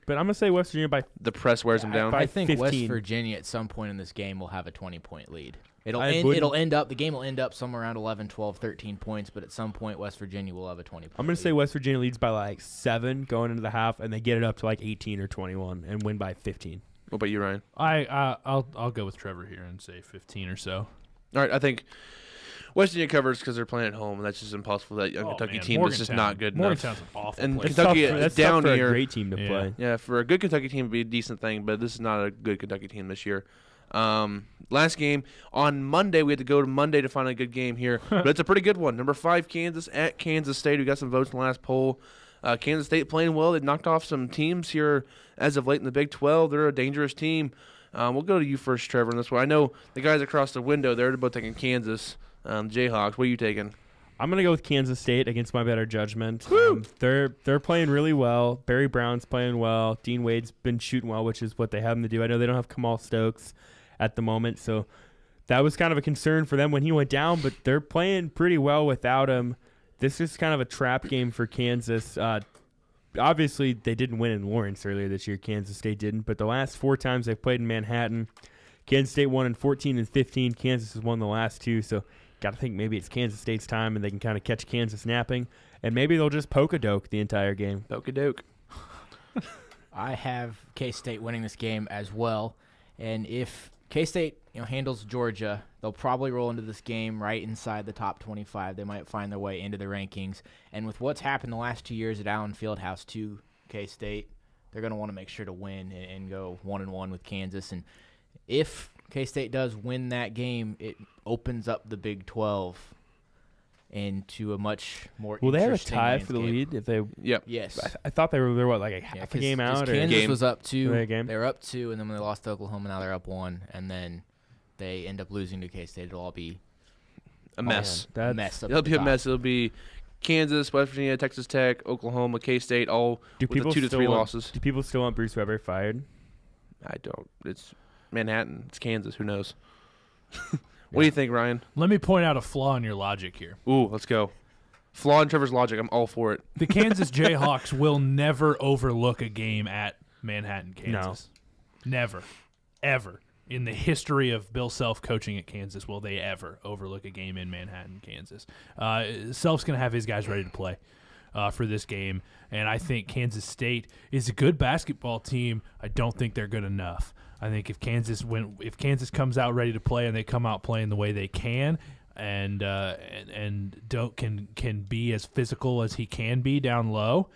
But I'm gonna say West Virginia by The press wears them down. I think 15. West Virginia at some point in this game will have a 20-point lead. The game will end up somewhere around 11, 12, 13 points, but at some point West Virginia will have a 20-point I'm gonna say West Virginia leads by like 7 going into the half, and they get it up to like 18 or 21 and win by 15. What about you, Ryan? I'll go with Trevor here and say 15 or so. All right, I think West Virginia covers because they're playing at home, and that's just impossible. That young Kentucky team is just not good enough. Morgantown's an awful And place. Kentucky that's down tough for here. a great team to play. Yeah, for a good Kentucky team, it'd be a decent thing, but this is not a good Kentucky team this year. Last game on Monday, we had to go to Monday to find a good game here, but it's a pretty good one. Number 5, Kansas at Kansas State. We got some votes in the last poll. Kansas State playing well. They knocked off some teams here as of late in the Big 12. They're a dangerous team. We'll go to you first, Trevor, on this one. I know the guys across the window, they're both taking Kansas. Jayhawks, what are you taking? I'm gonna go with Kansas State against my better judgment. They're playing really well. Barry Brown's playing well. Dean Wade's been shooting well, which is what they have him to do. I know they don't have Kamal Stokes at the moment, so that was kind of a concern for them when he went down, but they're playing pretty well without him. This is kind of a trap game for Kansas. Obviously, they didn't win in Lawrence earlier this year. Kansas State didn't, but the last 4 times they've played in Manhattan, Kansas State won in 14 and 15. Kansas has won the last 2, so got to think maybe it's Kansas State's time and they can kind of catch Kansas napping, and maybe they'll just poke-a-doke the entire game. Poke-a-doke. I have K-State winning this game as well, and if K-State handles Georgia, they'll probably roll into this game right inside the top 25. They might find their way into the rankings, and with what's happened the last 2 years at Allen Fieldhouse to K-State, they're going to want to make sure to win and go 1-1 with Kansas. And if K-State does win that game, it opens up the Big 12 into a much more Will they have a interesting tie for the landscape. lead if they? Yep. Yes. I thought they were like a half a game out or Kansas game. was up 2. Were they a game? They were up 2, and then when they lost to Oklahoma, now they're up 1, and then they end up losing to K-State. It'll all be A mess. a mess. It'll be a mess. It'll be Kansas, West Virginia, Texas Tech, Oklahoma, K-State, all with the 2 to 3 losses. Do people still want Bruce Weber fired? I don't. It's Manhattan. It's Kansas. Who knows? What do you think, Ryan? Let me point out a flaw in your logic here. Ooh, let's go. Flaw in Trevor's logic. I'm all for it. The Kansas Jayhawks will never overlook a game at Manhattan, Kansas. No. Never. Ever. In the history of Bill Self coaching at Kansas, will they ever overlook a game in Manhattan, Kansas? Self's going to have his guys ready to play for this game, and I think Kansas State is a good basketball team. I don't think they're good enough. I think if Kansas comes out ready to play and they come out playing the way they can, and can be as physical as he can be down low,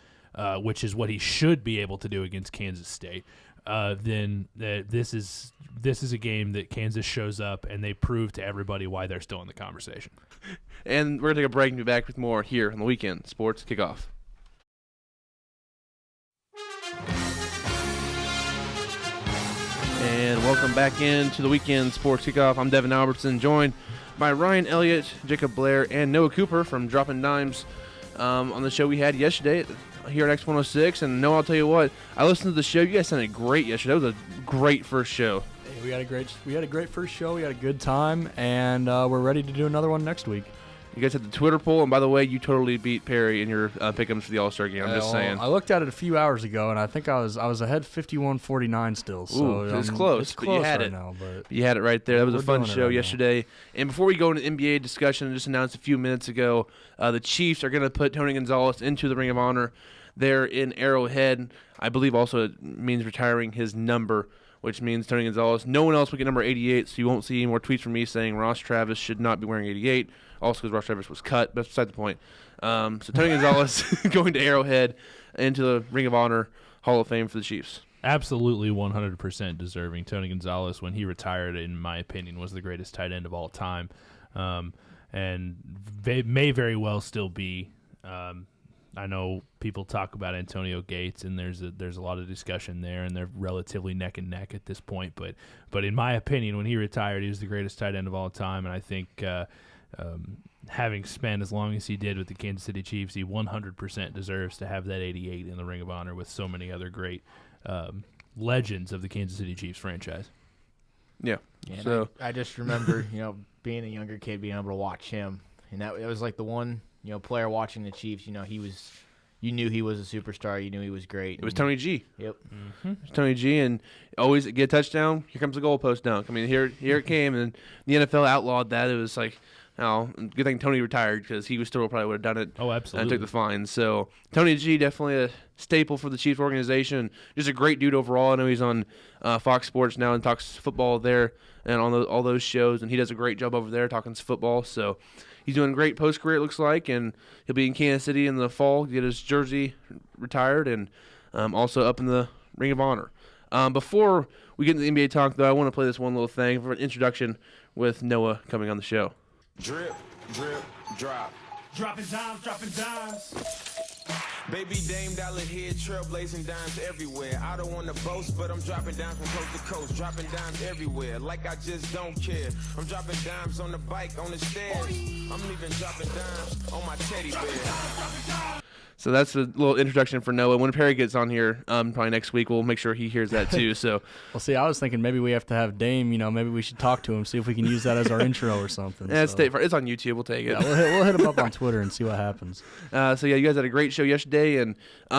which is what he should be able to do against Kansas State, then this is a game that Kansas shows up and they prove to everybody why they're still in the conversation. And we're going to take a break and be back with more here on the Weekend Sports Kickoff. And welcome back into the Weekend Sports Kickoff. I'm Devin Albertson, joined by Ryan Elliott, Jacob Blair, and Noah Cooper from Dropping Dimes on the show we had yesterday here at X106. And Noah, I'll tell you what, I listened to the show. You guys sounded great yesterday. That was a great first show. Hey, we had a great first show. We had a good time, and we're ready to do another one next week. You guys had the Twitter poll, and by the way, you totally beat Perry in your pick'ems for the All-Star game. I'm just saying. I looked at it a few hours ago, and I think I was ahead 51-49 still. So ooh, it's close. It's but close you had right it. now, but you had it right there. That was a fun show right yesterday. And before we go into NBA discussion, I just announced a few minutes ago, the Chiefs are going to put Tony Gonzalez into the Ring of Honor there in Arrowhead. I believe also it means retiring his number, which means Tony Gonzalez. No one else will get number 88, so you won't see any more tweets from me saying Ross Travis should not be wearing 88. Also because Ross Travis was cut, but that's beside the point. So Tony Gonzalez going to Arrowhead into the Ring of Honor Hall of Fame for the Chiefs. Absolutely 100% deserving. Tony Gonzalez, when he retired, in my opinion, was the greatest tight end of all time, and may very well still be. I know people talk about Antonio Gates, and there's a lot of discussion there, and they're relatively neck and neck at this point. But in my opinion, when he retired, he was the greatest tight end of all time, and I think having spent as long as he did with the Kansas City Chiefs, he 100% deserves to have that 88 in the Ring of Honor with so many other great legends of the Kansas City Chiefs franchise. Yeah. So I just remember, being a younger kid, being able to watch him, and it was like the one, player watching the Chiefs. You knew he was a superstar. You knew he was great. It was Tony G. Yep. Mm-hmm. It was Tony G, and always get a touchdown. Here comes the goalpost dunk. I mean, here it came, and the NFL outlawed that. It was like, good thing Tony retired because he was still probably would have done it. Oh, absolutely. And took the fine. So Tony G, definitely a staple for the Chiefs organization. Just a great dude overall. I know he's on Fox Sports now and talks football there and on all those shows, and he does a great job over there talking football. So he's doing great post-career, it looks like, and he'll be in Kansas City in the fall, get his jersey retired, and also up in the Ring of Honor. Before we get into the NBA talk, though, I want to play this one little thing for an introduction with Noah coming on the show. Drip, drip, drop. Dropping dimes. Baby Dame Dollar here, trailblazing dimes everywhere. I don't want to boast, but I'm dropping dimes from coast to coast. Dropping dimes everywhere, like I just don't care. I'm dropping dimes on the bike, on the stairs. I'm even dropping dimes on my teddy bear. So that's a little introduction for Noah. When Perry gets on here, probably next week, we'll make sure he hears that too. So, well, see, I was thinking maybe we have to have Dame. Maybe we should talk to him, see if we can use that as our intro or something. Yeah, it's on YouTube. We'll take it. Yeah, we'll hit him up on Twitter and see what happens. So yeah, you guys had a great show yesterday, and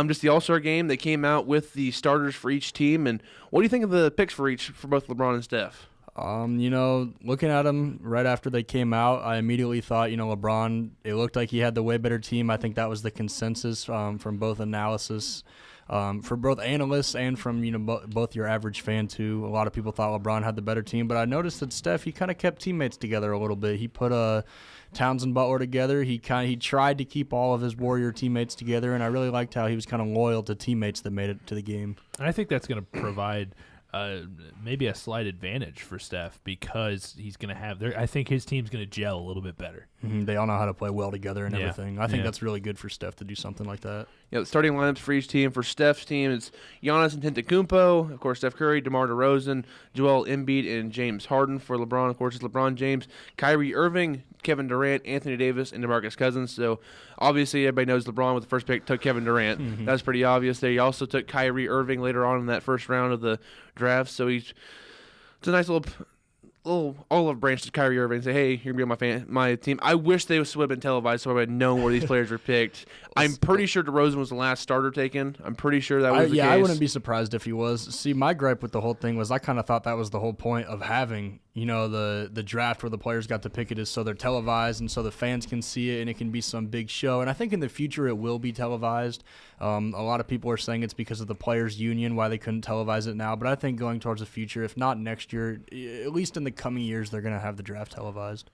just the All-Star game. They came out with the starters for each team, and what do you think of the picks for both LeBron and Steph? Looking at them right after they came out, I immediately thought, LeBron, it looked like he had the way better team. I think that was the consensus from both analysis, for both analysts and from, both your average fan too. A lot of people thought LeBron had the better team, but I noticed that Steph, he kind of kept teammates together a little bit. He put Towns and Butler together. He tried to keep all of his Warrior teammates together, and I really liked how he was kind of loyal to teammates that made it to the game. And I think that's going to provide maybe a slight advantage for Steph because he's going to have I think his team's going to gel a little bit better. Mm-hmm. They all know how to play well together and Yeah. everything. I think that's really good for Steph to do something like that. Yeah, the starting lineups for each team. For Steph's team, it's Giannis Antetokounmpo, of course, Steph Curry, DeMar DeRozan, Joel Embiid, and James Harden. For LeBron, of course, it's LeBron James, Kyrie Irving, Kevin Durant, Anthony Davis, and DeMarcus Cousins. So, obviously, everybody knows LeBron with the first pick took Kevin Durant. Mm-hmm. That's pretty obvious. They also took Kyrie Irving later on in that first round of the draft. So, it's a nice little little olive branch to Kyrie Irving and say, "Hey, you're gonna be on my team." I wish they would have been televised so I would have known where these players were picked. I'm pretty sure DeRozan was the last starter taken. I'm pretty sure that was the case. I wouldn't be surprised if he was. See, my gripe with the whole thing was I kind of thought that was the whole point of having, the draft where the players got to pick it, is so they're televised and so the fans can see it and it can be some big show. And I think in the future it will be televised. A lot of people are saying it's because of the players' union why they couldn't televise it now. But I think going towards the future, if not next year, at least in the coming years, they're going to have the draft televised.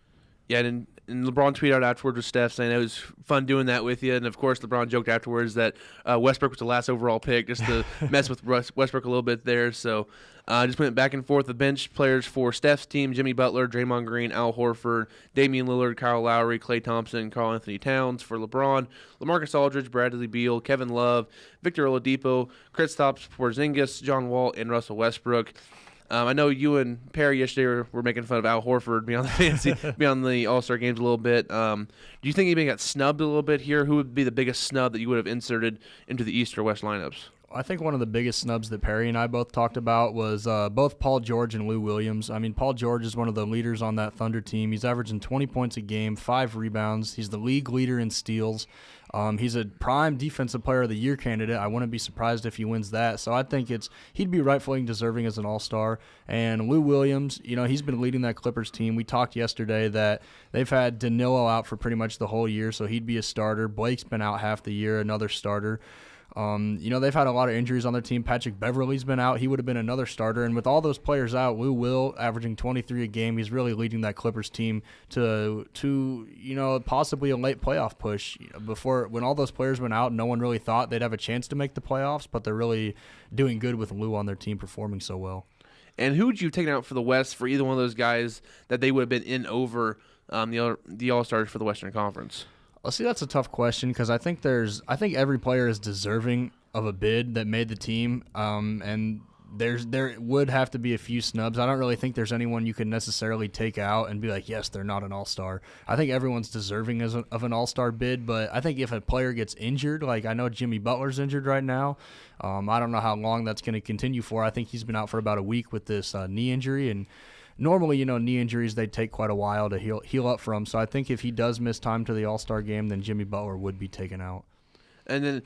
Yeah, and LeBron tweeted out afterwards with Steph saying it was fun doing that with you. And, of course, LeBron joked afterwards that Westbrook was the last overall pick just to mess with Westbrook a little bit there. So just went back and forth. The bench players for Steph's team: Jimmy Butler, Draymond Green, Al Horford, Damian Lillard, Kyle Lowry, Klay Thompson, Karl Anthony Towns. For LeBron, LaMarcus Aldridge, Bradley Beal, Kevin Love, Victor Oladipo, Kristaps Porzingis, John Wall, and Russell Westbrook. I know you and Perry yesterday were making fun of Al Horford being on the All-Star games a little bit. Do you think he maybe got snubbed a little bit here? Who would be the biggest snub that you would have inserted into the East or West lineups? I think one of the biggest snubs that Perry and I both talked about was both Paul George and Lou Williams. I mean, Paul George is one of the leaders on that Thunder team. He's averaging 20 points a game, 5 rebounds. He's the league leader in steals. He's a prime defensive player of the year candidate. I wouldn't be surprised if he wins that. So I think he'd be rightfully deserving as an all-star. And Lou Williams, he's been leading that Clippers team. We talked yesterday that they've had Danilo out for pretty much the whole year, so he'd be a starter. Blake's been out half the year, another starter. They've had a lot of injuries on their team. Patrick Beverley's been out. He would have been another starter. And with all those players out, Lou Will averaging 23 a game. He's really leading that Clippers team to possibly a late playoff push. Before, when all those players went out, no one really thought they'd have a chance to make the playoffs, but they're really doing good with Lou on their team performing so well. And who would you have taken out for the West for either one of those guys that they would have been in over the All-Stars for the Western Conference? Well, see, that's a tough question because I think every player is deserving of a bid that made the team, and there would have to be a few snubs. I don't really think there's anyone you could necessarily take out and be like, yes, they're not an all-star. I think everyone's deserving of an all-star bid, but I think if a player gets injured, like I know Jimmy Butler's injured right now, I don't know how long that's going to continue for. I think he's been out for about a week with this knee injury, and normally, knee injuries, they take quite a while to heal up from. So I think if he does miss time to the All-Star game, then Jimmy Butler would be taken out. And then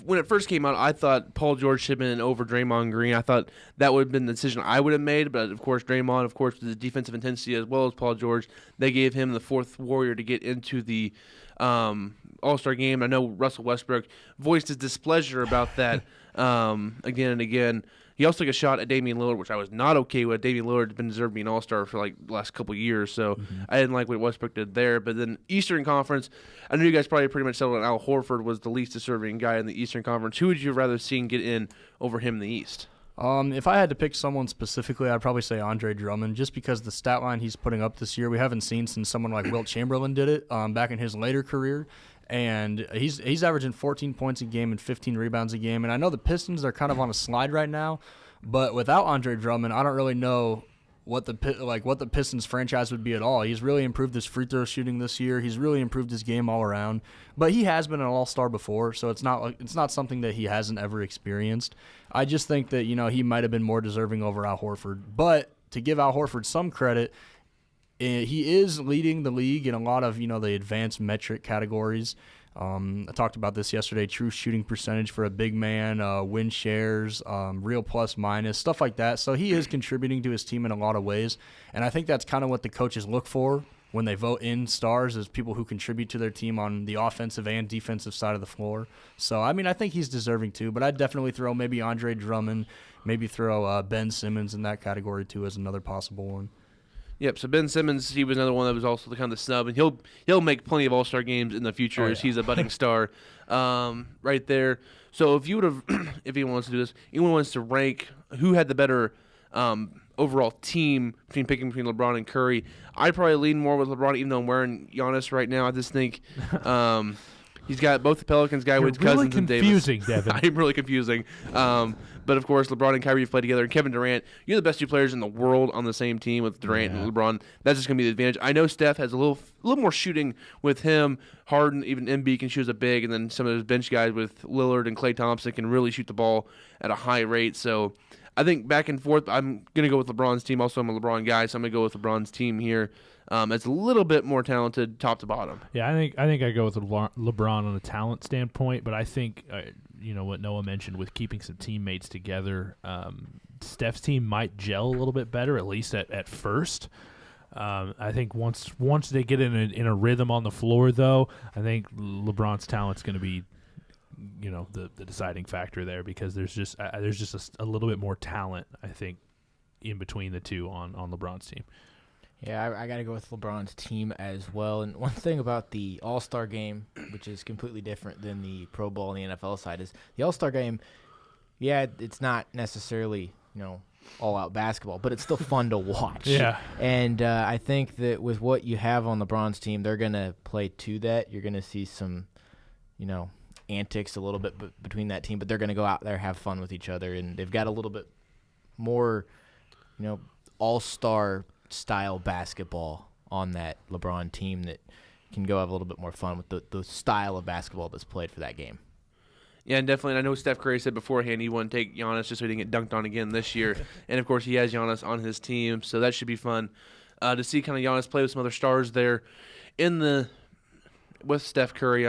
when it first came out, I thought Paul George should have been over Draymond Green. I thought that would have been the decision I would have made. But, of course, Draymond, with the defensive intensity as well as Paul George, they gave him the fourth warrior to get into the All-Star game. I know Russell Westbrook voiced his displeasure about that again and again. He also took a shot at Damian Lillard, which I was not okay with. Damian Lillard has been deserved to be an all-star for the last couple of years, so I didn't like what Westbrook did there. But then Eastern Conference, I know you guys probably pretty much settled on Al Horford was the least deserving guy in the Eastern Conference. Who would you rather seen get in over him in the East? If I had to pick someone specifically, I'd probably say Andre Drummond, just because the stat line he's putting up this year, we haven't seen since someone like Wilt Chamberlain did it back in his later career. And he's averaging 14 points a game and 15 rebounds a game. And I know the Pistons are kind of on a slide right now, but without Andre Drummond, I don't really know what the Pistons franchise would be at all. He's really improved his free throw shooting this year. He's really improved his game all around. But he has been an all-star before, so it's not something that he hasn't ever experienced. I just think that he might have been more deserving over Al Horford. But to give Al Horford some credit, he is leading the league in a lot of the advanced metric categories. I talked about this yesterday: true shooting percentage for a big man, win shares, real plus minus, stuff like that. So he is contributing to his team in a lot of ways, and I think that's kind of what the coaches look for when they vote in stars, is people who contribute to their team on the offensive and defensive side of the floor. So I think he's deserving too, but I'd definitely throw maybe Andre Drummond, maybe throw Ben Simmons in that category too as another possible one. Yep. So Ben Simmons, he was another one that was also the kind of snub, and he'll make plenty of All-Star games in the future as he's a budding star, right there. So if you would have, if anyone wants to do this, anyone wants to rank who had the better overall team between LeBron and Curry, I'd probably lean more with LeBron, even though I'm wearing Giannis right now. I just think he's got both the Pelicans guy with really Cousins and Davis. Confusing, Devin. I'm really confusing. But, of course, LeBron and Kyrie have played together. And Kevin Durant, you're the best two players in the world on the same team with Durant and LeBron. That's just going to be the advantage. I know Steph has a little more shooting with him. Harden, even Embiid can shoot as a big. And then some of those bench guys with Lillard and Klay Thompson can really shoot the ball at a high rate. So I think back and forth. I'm going to go with LeBron's team. Also, I'm a LeBron guy, so I'm going to go with LeBron's team here. It's a little bit more talented top to bottom. Yeah, I think I go with LeBron on a talent standpoint, but I think what Noah mentioned with keeping some teammates together, Steph's team might gel a little bit better, at least at first. I think once they get in a rhythm on the floor, though, I think LeBron's talent's going to be, the deciding factor there, because there's just a little bit more talent, I think, in between the two on LeBron's team. Yeah, I got to go with LeBron's team as well. And one thing about the All-Star game, which is completely different than the Pro Bowl and the NFL side, is the All-Star game, yeah, it's not necessarily, all-out basketball, but it's still fun to watch. Yeah. And I think that with what you have on LeBron's team, they're going to play to that. You're going to see some, antics a little bit between that team, but they're going to go out there, have fun with each other, and they've got a little bit more, all-star style basketball on that LeBron team that can go have a little bit more fun with the style of basketball that's played for that game. Yeah, and definitely. And I know Steph Curry said beforehand he wouldn't take Giannis just so he didn't get dunked on again this year. And, of course, he has Giannis on his team, so that should be fun to see kind of Giannis play with some other stars there with Steph Curry.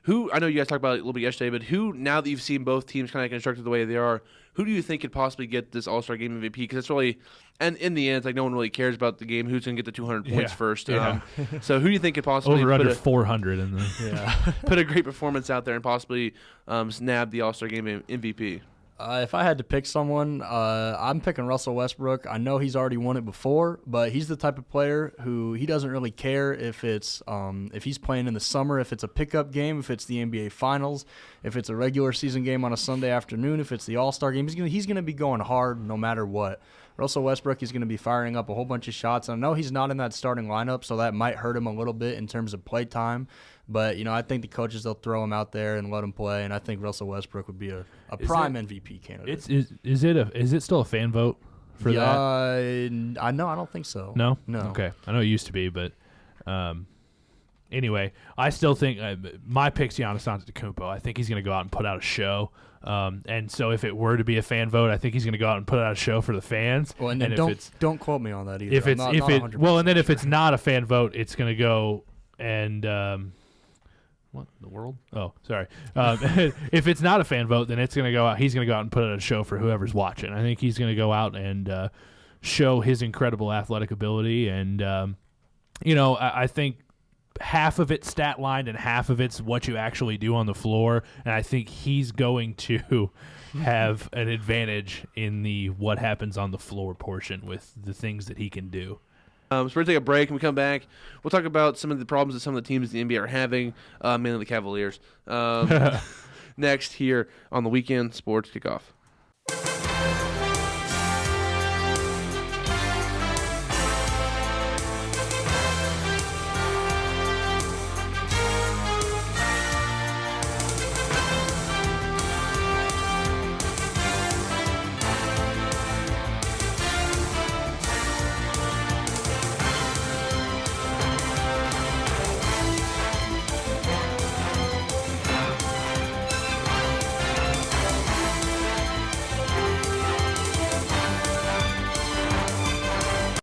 Who I know you guys talked about it a little bit yesterday, but who, now that you've seen both teams kind of constructed the way they are, who do you think could possibly get this All-Star Game MVP? Because it's really, and in the end, it's like no one really cares about the game. Who's going to get the 200 points first? Yeah. So who do you think could possibly over under 400 in the put a great performance out there and possibly snab the All-Star Game MVP? If I had to pick someone, I'm picking Russell Westbrook. I know he's already won it before, but he's the type of player who he doesn't really care if it's if he's playing in the summer, if it's a pickup game, if it's the NBA Finals, if it's a regular season game on a Sunday afternoon, if it's the All-Star game. He's gonna be going hard no matter what. Russell Westbrook is going to be firing up a whole bunch of shots. I know he's not in that starting lineup, so that might hurt him a little bit in terms of play time. But, I think the coaches, they'll throw him out there and let him play, and I think Russell Westbrook would be a prime MVP candidate. Is it still a fan vote for that? I don't think so. No? No. Okay. I know it used to be, but anyway, I still think my pick's Giannis Antetokounmpo. I think he's going to go out and put out a show. And so if it were to be a fan vote, I think he's going to go out and put out a show for the fans. Well, and don't quote me on that either. And then if it's not a fan vote, it's going to go and what in the world? Oh, sorry. If it's not a fan vote, then it's going to go out. He's going to go out and put out a show for whoever's watching. I think he's going to go out and show his incredible athletic ability. And I think half of it's stat lined and half of it's what you actually do on the floor, and I think he's going to have an advantage in the what happens on the floor portion with the things that he can do. So we're going to take a break, and we come back. We'll talk about some of the problems that some of the teams in the NBA are having, mainly the Cavaliers, next here on the Weekend Sports Kickoff.